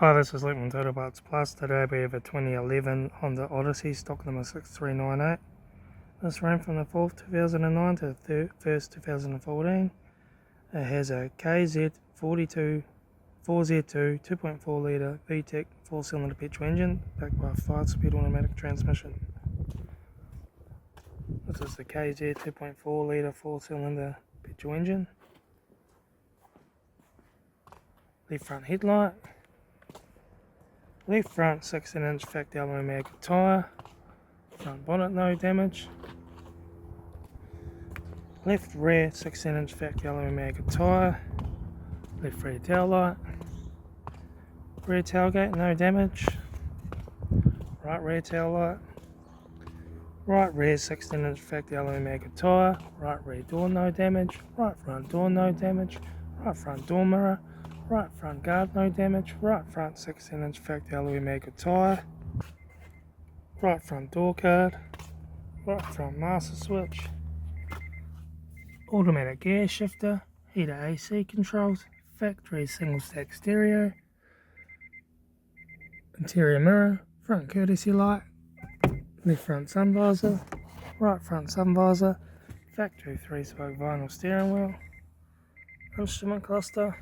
Hi, this is Litre Total Parts Plus. Today we have a 2011 Honda Odyssey, stock number 6398. This ran from the 4th 2009 to the 1st 2014. It has a KZ42 4Z2 2.4 litre VTEC 4-cylinder petrol engine backed by a 5-speed automatic transmission. This is the KZ 2.4 litre 4-cylinder petrol engine. Left front headlight. Left front 16-inch factory aluminium mag tyre. Front bonnet no damage. Left rear 16-inch factory aluminium mag tyre. Left rear tail light. Rear tailgate no damage. Right rear tail light. Right rear 16-inch factory aluminium mag tyre. Right rear door no damage. Right front door no damage. Right front door mirror. Right front guard no damage, right front 16-inch factory alloy mag tyre, right front door card, right front master switch, automatic gear shifter, heater AC controls, factory single stack stereo, interior mirror, front courtesy light, left front sun visor, right front sun visor, factory 3-spoke vinyl steering wheel, instrument cluster,